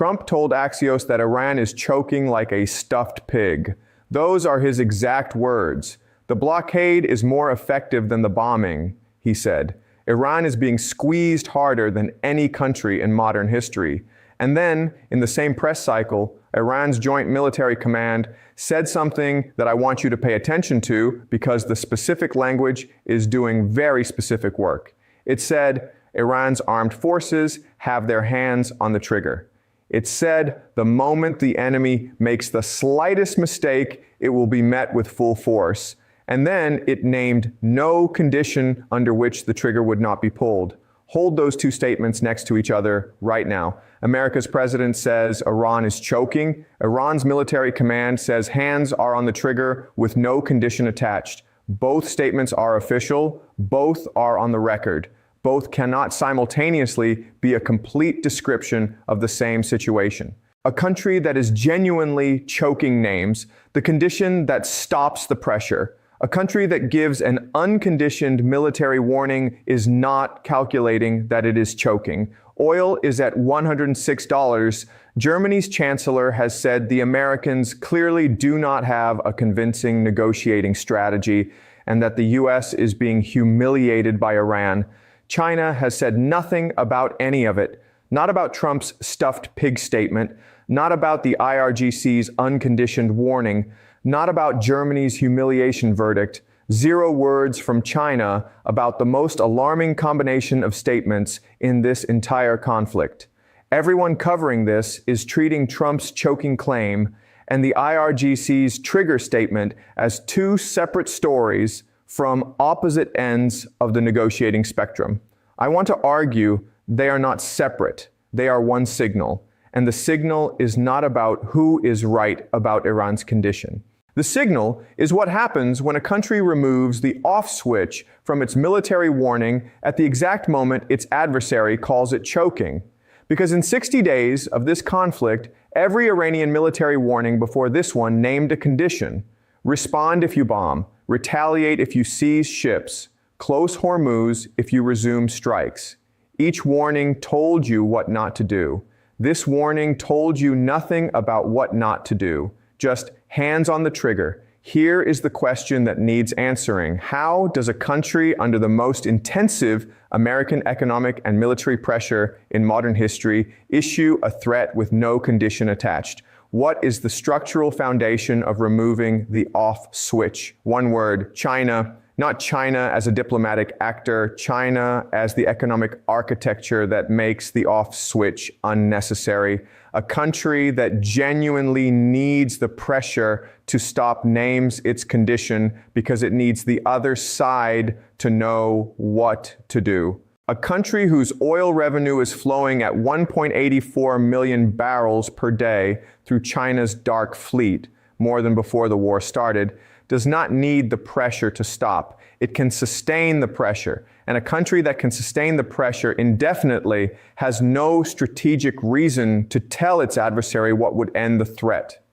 Trump told Axios that Iran is choking like a stuffed pig. Those are his exact words. The blockade is more effective than the bombing, he said. Iran is being squeezed harder than any country in modern history. And then, in the same press cycle, Iran's Joint Military Command said something that I want you to pay attention to because the specific language is doing very specific work. It said, Iran's armed forces have their hands on the trigger. It said the moment the enemy makes the slightest mistake, it will be met with full force. And then it named no condition under which the trigger would not be pulled. Hold those two statements next to each other right now. America's president says Iran is choking. Iran's military command says hands are on the trigger with no condition attached. Both statements are official. Both are on the record. Both cannot simultaneously be a complete description of the same situation. A country that is genuinely choking names the condition that stops the pressure. A country that gives an unconditioned military warning is not calculating that it is choking. Oil is at $106. Germany's chancellor has said the Americans clearly do not have a convincing negotiating strategy and that the U.S. is being humiliated by Iran. China has said nothing about any of it. Not about Trump's stuffed pig statement, not about the IRGC's unconditioned warning, not about Germany's humiliation verdict. Zero words from China about the most alarming combination of statements in this entire conflict. Everyone covering this is treating Trump's choking claim and the IRGC's trigger statement as two separate stories from opposite ends of the negotiating spectrum. I want to argue they are not separate. They are one signal. And the signal is not about who is right about Iran's condition. The signal is what happens when a country removes the off switch from its military warning at the exact moment its adversary calls it choking. Because in 60 days of this conflict, every Iranian military warning before this one named a condition. Respond if you bomb, retaliate if you seize ships, close Hormuz if you resume strikes. Each warning told you what not to do. This warning told you nothing about what not to do. Just hands on the trigger. Here is the question that needs answering. How does a country under the most intensive American economic and military pressure in modern history issue a threat with no condition attached? What is the structural foundation of removing the off switch? One word, China. Not China as a diplomatic actor, China as the economic architecture that makes the off switch unnecessary. A country that genuinely needs the pressure to stop names its condition because it needs the other side to know what to do. A country whose oil revenue is flowing at 1.84 million barrels per day through China's dark fleet, more than before the war started, does not need the pressure to stop. It can sustain the pressure. And a country that can sustain the pressure indefinitely has no strategic reason to tell its adversary what would end the threat.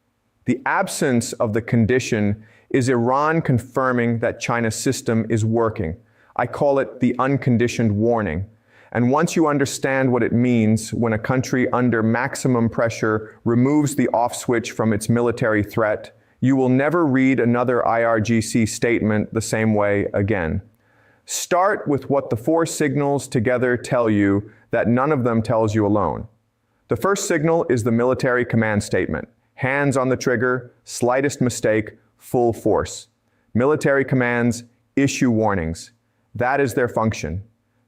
The absence of the condition is Iran confirming that China's system is working. I call it the unconditioned warning. And once you understand what it means when a country under maximum pressure removes the off switch from its military threat, you will never read another IRGC statement the same way again. Start with what the four signals together tell you that none of them tells you alone. The first signal is the military command statement. Hands on the trigger, slightest mistake, full force. Military commands issue warnings. That is their function.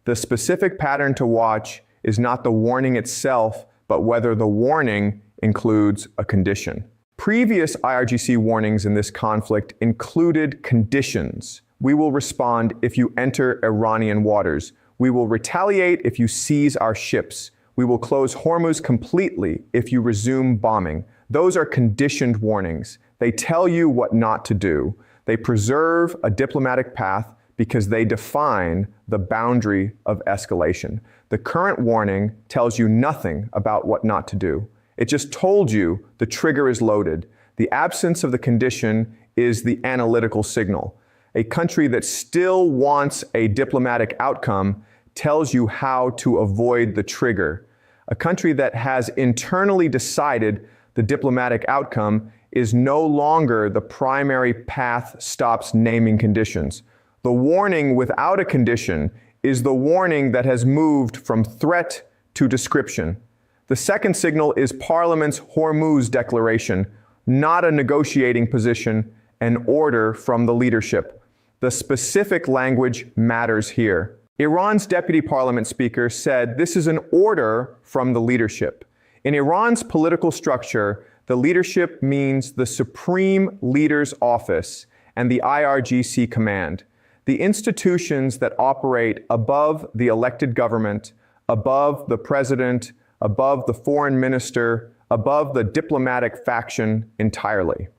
The specific pattern to watch is not the warning itself, but whether the warning includes a condition. Previous IRGC warnings in this conflict included conditions. We will respond if you enter Iranian waters. We will retaliate if you seize our ships. We will close Hormuz completely if you resume bombing. Those are conditioned warnings. They tell you what not to do. They preserve a diplomatic path because they define the boundary of escalation. The current warning tells you nothing about what not to do. It just told you the trigger is loaded. The absence of the condition is the analytical signal. A country that still wants a diplomatic outcome tells you how to avoid the trigger. A country that has internally decided the diplomatic outcome is no longer the primary path stops naming conditions. The warning without a condition is the warning that has moved from threat to description. The second signal is Parliament's Hormuz Declaration, not a negotiating position, an order from the leadership. The specific language matters here. Iran's deputy parliament speaker said this is an order from the leadership. In Iran's political structure, the leadership means the Supreme Leader's Office and the IRGC command, the institutions that operate above the elected government, above the president, above the foreign minister, above the diplomatic faction entirely.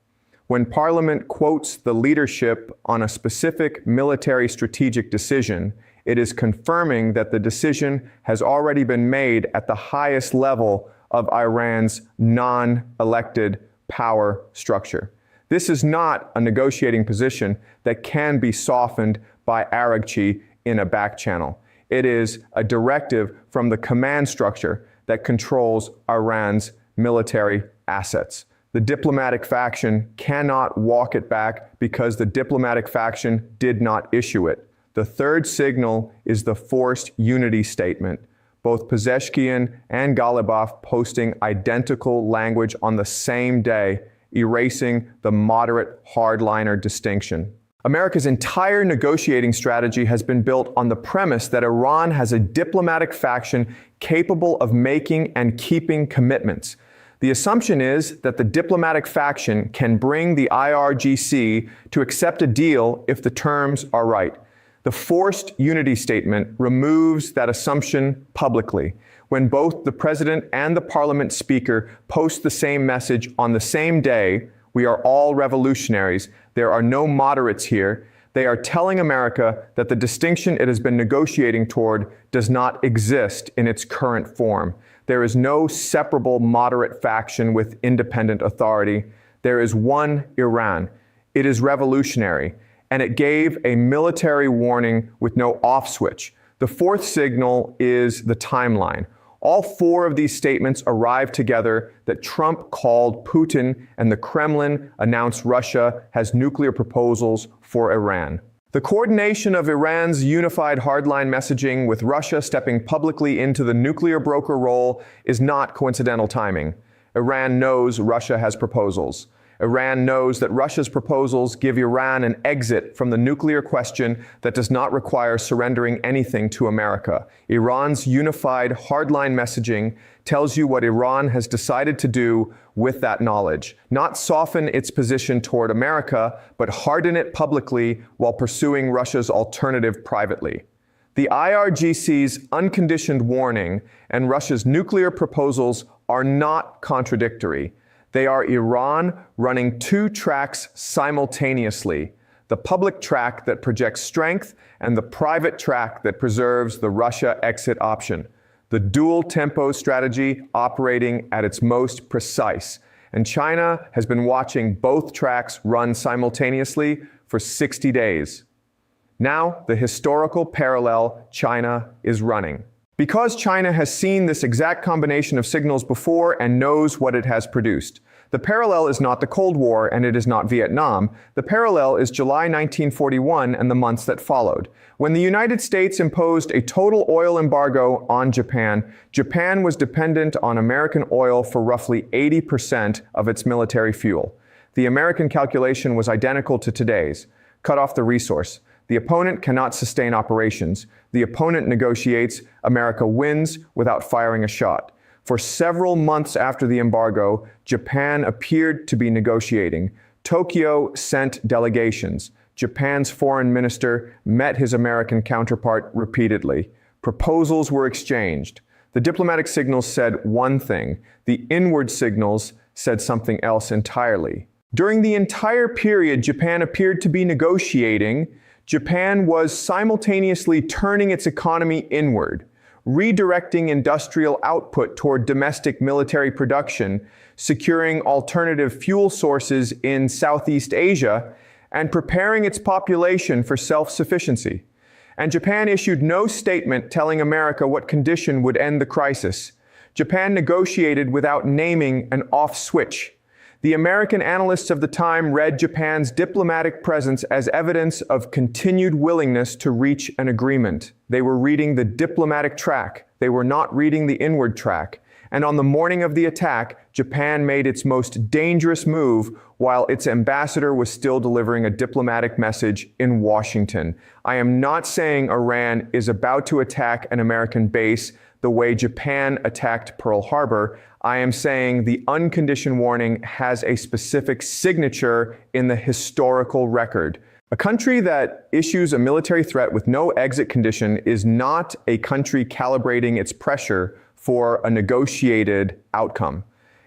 When Parliament quotes the leadership on a specific military strategic decision, it is confirming that the decision has already been made at the highest level of Iran's non-elected power structure. This is not a negotiating position that can be softened by Araghchi in a back channel. It is a directive from the command structure that controls Iran's military assets. The diplomatic faction cannot walk it back because the diplomatic faction did not issue it. The third signal is the forced unity statement. Both Pezeshkian and Ghalibaf posting identical language on the same day, erasing the moderate hardliner distinction. America's entire negotiating strategy has been built on the premise that Iran has a diplomatic faction capable of making and keeping commitments. The assumption is that the diplomatic faction can bring the IRGC to accept a deal if the terms are right. The forced unity statement removes that assumption publicly. When both the president and the parliament speaker post the same message on the same day, we are all revolutionaries. There are no moderates here. They are telling America that the distinction it has been negotiating toward does not exist in its current form. There is no separable moderate faction with independent authority. There is one Iran. It is revolutionary, and it gave a military warning with no off switch. The fourth signal is the timeline. All four of these statements arrived together that Trump called Putin and the Kremlin announced Russia has nuclear proposals for Iran. The coordination of Iran's unified hardline messaging with Russia stepping publicly into the nuclear broker role is not coincidental timing. Iran knows Russia has proposals. Iran knows that Russia's proposals give Iran an exit from the nuclear question that does not require surrendering anything to America. Iran's unified hardline messaging tells you what Iran has decided to do with that knowledge. Not soften its position toward America, but harden it publicly while pursuing Russia's alternative privately. The IRGC's unconditioned warning and Russia's nuclear proposals are not contradictory. They are Iran running two tracks simultaneously, the public track that projects strength and the private track that preserves the Russia exit option. The dual tempo strategy operating at its most precise. And China has been watching both tracks run simultaneously for 60 days. Now, the historical parallel China is running. Because China has seen this exact combination of signals before and knows what it has produced. The parallel is not the Cold War and it is not Vietnam. The parallel is July 1941 and the months that followed. When the United States imposed a total oil embargo on Japan, Japan was dependent on American oil for roughly 80% of its military fuel. The American calculation was identical to today's. Cut off the resource. The opponent cannot sustain operations. The opponent negotiates. America wins without firing a shot. For several months after the embargo, Japan appeared to be negotiating. Tokyo sent delegations. Japan's foreign minister met his American counterpart repeatedly. Proposals were exchanged. The diplomatic signals said one thing. The inward signals said something else entirely. During the entire period Japan appeared to be negotiating, Japan was simultaneously turning its economy inward, redirecting industrial output toward domestic military production, securing alternative fuel sources in Southeast Asia, and preparing its population for self-sufficiency. And Japan issued no statement telling America what condition would end the crisis. Japan negotiated without naming an off switch. The American analysts of the time read Japan's diplomatic presence as evidence of continued willingness to reach an agreement. They were reading the diplomatic track. They were not reading the inward track. And on the morning of the attack, Japan made its most dangerous move while its ambassador was still delivering a diplomatic message in Washington. I am not saying Iran is about to attack an American base the way Japan attacked Pearl Harbor. I am saying the unconditioned warning has a specific signature in the historical record. A country that issues a military threat with no exit condition is not a country calibrating its pressure for a negotiated outcome.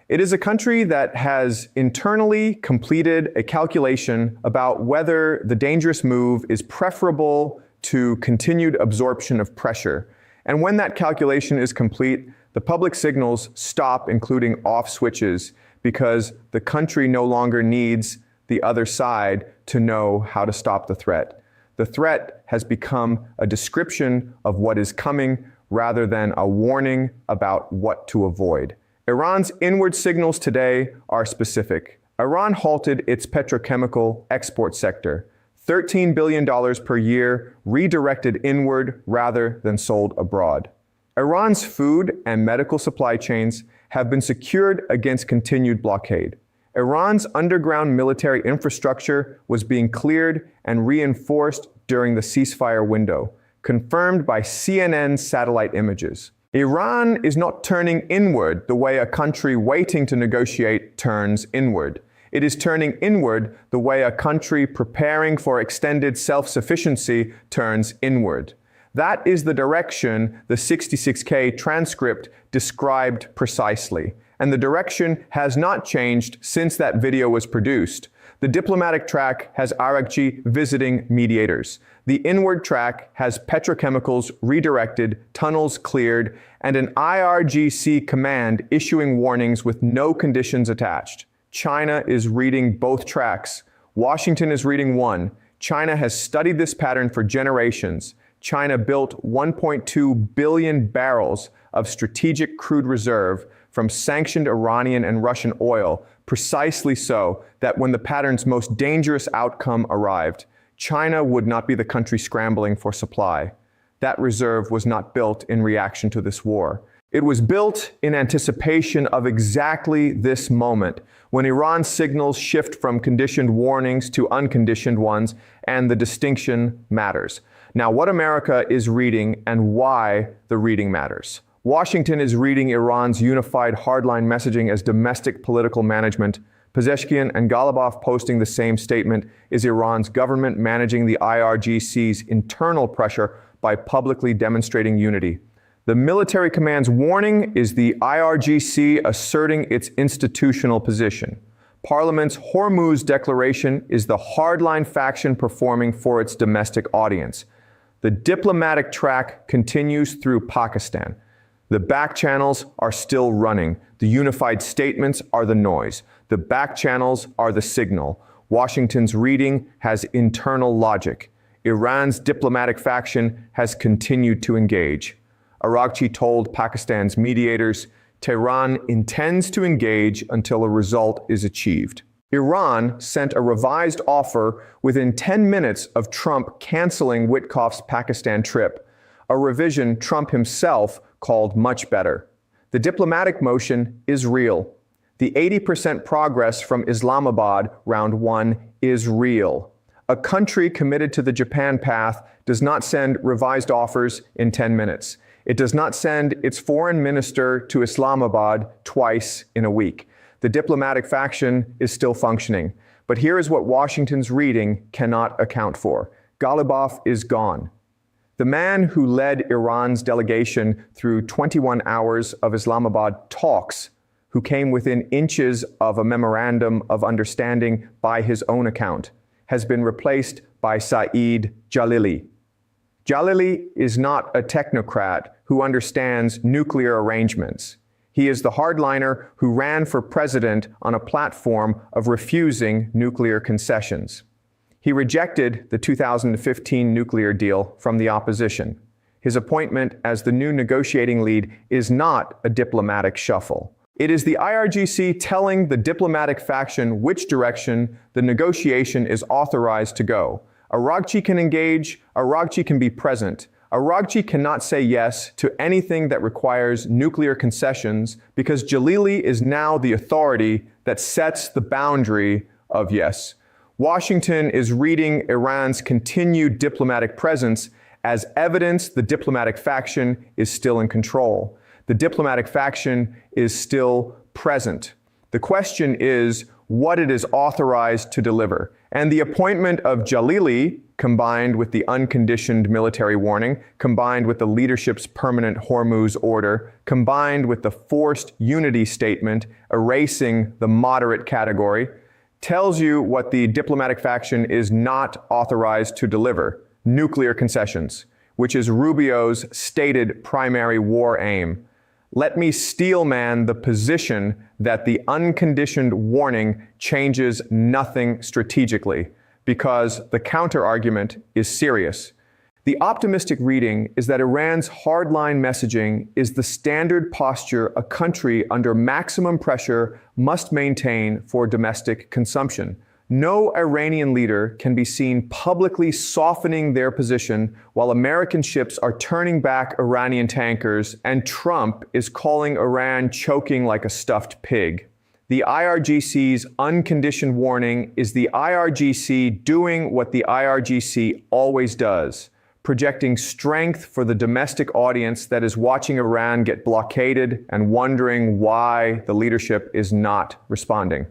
It is a country that has internally completed a calculation about whether the dangerous move is preferable to continued absorption of pressure. And when that calculation is complete, the public signals stop including off switches because the country no longer needs the other side to know how to stop the threat. The threat has become a description of what is coming rather than a warning about what to avoid. Iran's inward signals today are specific. Iran halted its petrochemical export sector. $13 billion per year redirected inward rather than sold abroad. Iran's food and medical supply chains have been secured against continued blockade. Iran's underground military infrastructure was being cleared and reinforced during the ceasefire window, confirmed by CNN satellite images. Iran is not turning inward the way a country waiting to negotiate turns inward. It is turning inward the way a country preparing for extended self-sufficiency turns inward. That is the direction the 66K transcript described precisely. And the direction has not changed since that video was produced. The diplomatic track has Arakchi visiting mediators. The inward track has petrochemicals redirected, tunnels cleared, and an IRGC command issuing warnings with no conditions attached. China is reading both tracks. Washington is reading one. China has studied this pattern for generations. China built 1.2 billion barrels of strategic crude reserve from sanctioned Iranian and Russian oil, precisely so that when the pattern's most dangerous outcome arrived, China would not be the country scrambling for supply. That reserve was not built in reaction to this war. It was built in anticipation of exactly this moment, when Iran's signals shift from conditioned warnings to unconditioned ones, and the distinction matters. Now, what America is reading and why the reading matters. Washington is reading Iran's unified hardline messaging as domestic political management. Pezeshkian and Ghalibaf posting the same statement is Iran's government managing the IRGC's internal pressure by publicly demonstrating unity. The military command's warning is the IRGC asserting its institutional position. Parliament's Hormuz declaration is the hardline faction performing for its domestic audience. The diplomatic track continues through Pakistan. The back channels are still running. The unified statements are the noise. The back channels are the signal. Washington's reading has internal logic. Iran's diplomatic faction has continued to engage. Arakchi told Pakistan's mediators, Tehran intends to engage until a result is achieved. Iran sent a revised offer within 10 minutes of Trump canceling Witkoff's Pakistan trip, a revision Trump himself called much better. The diplomatic motion is real. The 80% progress from Islamabad round one is real. A country committed to the Japan path does not send revised offers in 10 minutes. It does not send its foreign minister to Islamabad twice in a week. The diplomatic faction is still functioning. But here is what Washington's reading cannot account for. Ghalibaf is gone. The man who led Iran's delegation through 21 hours of Islamabad talks, who came within inches of a memorandum of understanding by his own account, has been replaced by Saeed Jalili. Jalili is not a technocrat who understands nuclear arrangements. He is the hardliner who ran for president on a platform of refusing nuclear concessions. He rejected the 2015 nuclear deal from the opposition. His appointment as the new negotiating lead is not a diplomatic shuffle. It is the IRGC telling the diplomatic faction which direction the negotiation is authorized to go. Araghchi can engage, Araghchi can be present. Araghchi cannot say yes to anything that requires nuclear concessions because Jalili is now the authority that sets the boundary of yes. Washington is reading Iran's continued diplomatic presence as evidence the diplomatic faction is still in control. The diplomatic faction is still present. The question is what it is authorized to deliver. And the appointment of Jalili, combined with the unconditioned military warning, combined with the leadership's permanent Hormuz order, combined with the forced unity statement erasing the moderate category, tells you what the diplomatic faction is not authorized to deliver: nuclear concessions, which is Rubio's stated primary war aim. Let me steelman the position that the unconditioned warning changes nothing strategically, because the counter-argument is serious. The optimistic reading is that Iran's hardline messaging is the standard posture a country under maximum pressure must maintain for domestic consumption. No Iranian leader can be seen publicly softening their position while American ships are turning back Iranian tankers and Trump is calling Iran choking like a stuffed pig. The IRGC's unconditioned warning is the IRGC doing what the IRGC always does: projecting strength for the domestic audience that is watching Iran get blockaded and wondering why the leadership is not responding.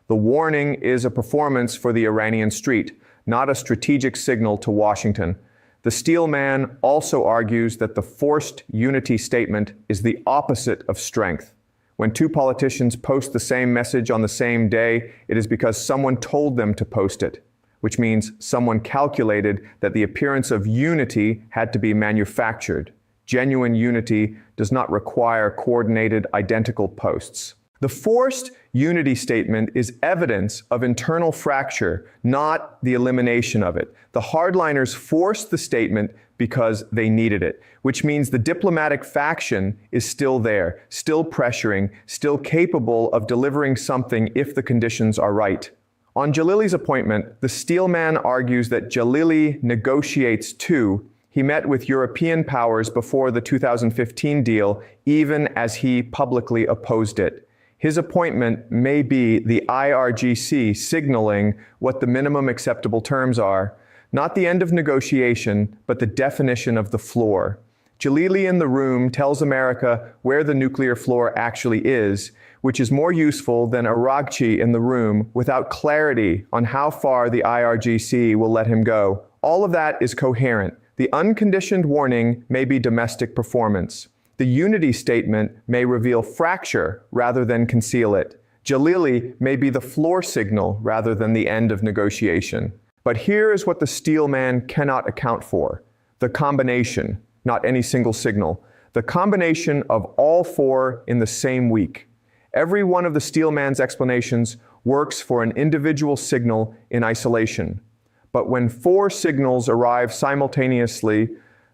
The warning is a performance for the Iranian street, not a strategic signal to Washington. The steelman also argues that the forced unity statement is the opposite of strength. When two politicians post the same message on the same day, it is because someone told them to post it, which means someone calculated that the appearance of unity had to be manufactured. Genuine unity does not require coordinated, identical posts. The forced unity statement is evidence of internal fracture, not the elimination of it. The hardliners forced the statement because they needed it, which means the diplomatic faction is still there, still pressuring, still capable of delivering something if the conditions are right. On Jalili's appointment, the steelman argues that Jalili negotiates too. He met with European powers before the 2015 deal, even as he publicly opposed it. His appointment may be the IRGC signaling what the minimum acceptable terms are, not the end of negotiation, but the definition of the floor. Jalili in the room tells America where the nuclear floor actually is, which is more useful than Araghchi in the room without clarity on how far the IRGC will let him go. All of that is coherent. The unconditioned warning may be domestic performance. The unity statement may reveal fracture rather than conceal it. Jalili may be the floor signal rather than the end of negotiation. But here is what the steelman cannot account for: the combination, not any single signal, the combination of all four in the same week. Every one of the steelman's explanations works for an individual signal in isolation. But when four signals arrive simultaneously,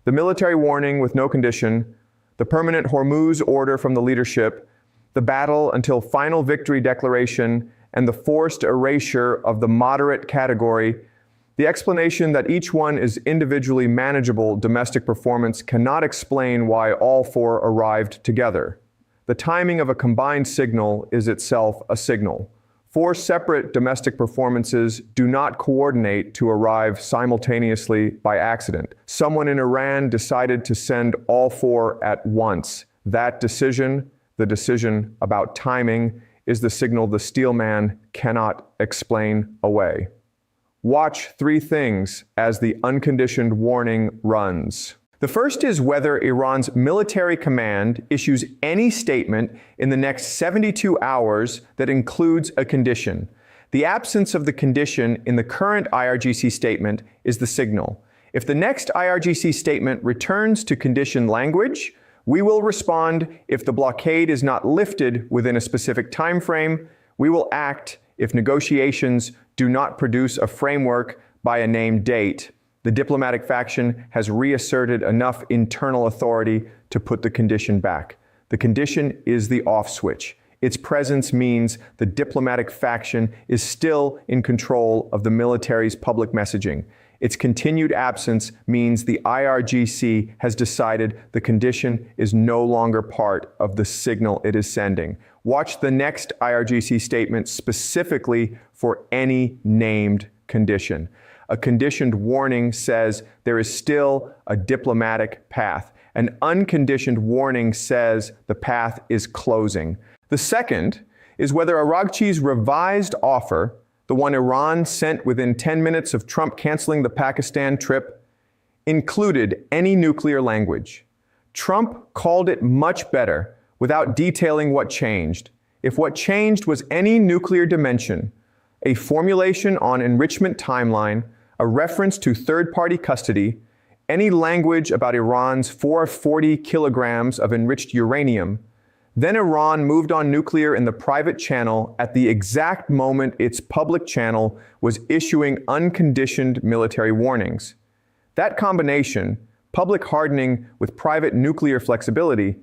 the military warning with no condition, the permanent Hormuz order from the leadership, the battle until final victory declaration, and the forced erasure of the moderate category, the explanation that each one is individually manageable domestic performance cannot explain why all four arrived together. The timing of a combined signal is itself a signal. Four separate domestic performances do not coordinate to arrive simultaneously by accident. Someone in Iran decided to send all four at once. That decision, the decision about timing, is the signal the steelman cannot explain away. Watch three things as the unconditioned warning runs. The first is whether Iran's military command issues any statement in the next 72 hours that includes a condition. The absence of the condition in the current IRGC statement is the signal. If the next IRGC statement returns to condition language, we will respond if the blockade is not lifted within a specific time frame. We will act if negotiations do not produce a framework by a named date. The diplomatic faction has reasserted enough internal authority to put the condition back. The condition is the off switch. Its presence means the diplomatic faction is still in control of the military's public messaging. Its continued absence means the IRGC has decided the condition is no longer part of the signal it is sending. Watch the next IRGC statement specifically for any named condition. A conditioned warning says there is still a diplomatic path. An unconditioned warning says the path is closing. The second is whether Araghchi's revised offer, the one Iran sent within 10 minutes of Trump canceling the Pakistan trip, included any nuclear language. Trump called it much better without detailing what changed. If what changed was any nuclear dimension, a formulation on enrichment timeline, a reference to third-party custody, any language about Iran's 440 kilograms of enriched uranium, then Iran moved on nuclear in the private channel at the exact moment its public channel was issuing unconditioned military warnings. That combination, public hardening with private nuclear flexibility,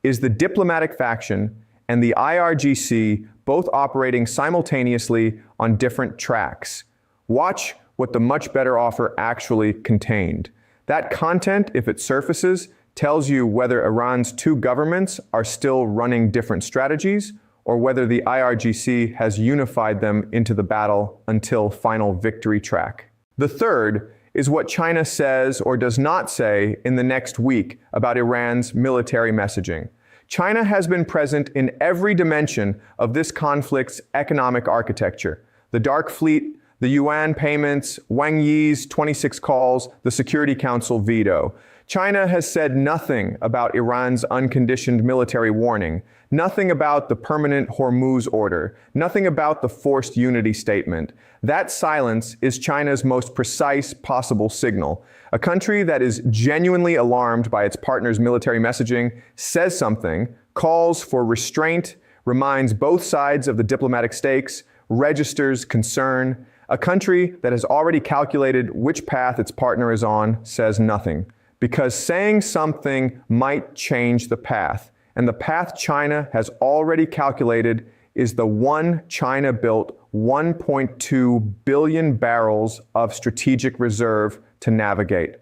is the diplomatic faction and the IRGC both operating simultaneously on different tracks. Watch what the much better offer actually contained. That content, if it surfaces, tells you whether Iran's two governments are still running different strategies or whether the IRGC has unified them into the battle until final victory track. The third is what China says or does not say in the next week about Iran's military messaging. China has been present in every dimension of this conflict's economic architecture. The Dark Fleet, the yuan payments, Wang Yi's 26 calls, the Security Council veto. China has said nothing about Iran's unconditioned military warning, nothing about the permanent Hormuz order, nothing about the forced unity statement. That silence is China's most precise possible signal. A country that is genuinely alarmed by its partner's military messaging says something, calls for restraint, reminds both sides of the diplomatic stakes, registers concern. A country that has already calculated which path its partner is on says nothing, because saying something might change the path, and the path China has already calculated is the one China-built 1.2 billion barrels of strategic reserve to navigate.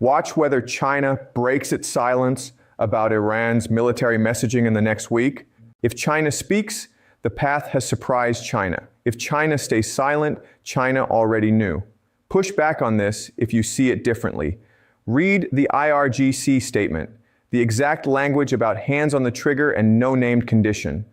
Watch whether China breaks its silence about Iran's military messaging in the next week. If China speaks, the path has surprised China. If China stays silent, China already knew. Push back on this if you see it differently. Read the IRGC statement, the exact language about hands on the trigger and no named condition.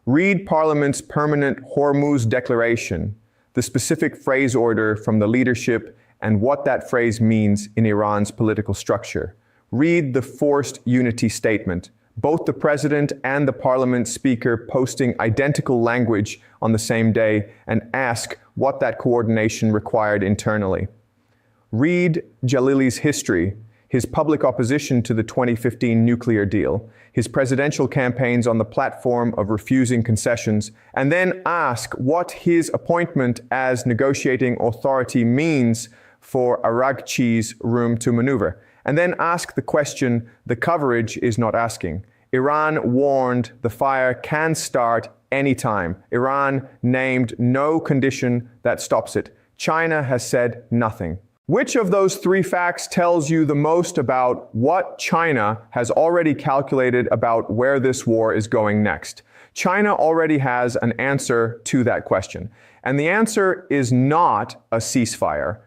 Read Parliament's permanent Hormuz declaration, the specific phrase order from the leadership and what that phrase means in Iran's political structure. Read the forced unity statement, both the president and the parliament speaker posting identical language on the same day, and ask what that coordination required internally. Read Jalili's history, his public opposition to the 2015 nuclear deal, his presidential campaigns on the platform of refusing concessions, and then ask what his appointment as negotiating authority means for Araghchi's room to maneuver. And then ask the question the coverage is not asking. Iran warned the fire can start anytime. Iran named no condition that stops it. China has said nothing. Which of those three facts tells you the most about what China has already calculated about where this war is going next? China already has an answer to that question. And the answer is not a ceasefire.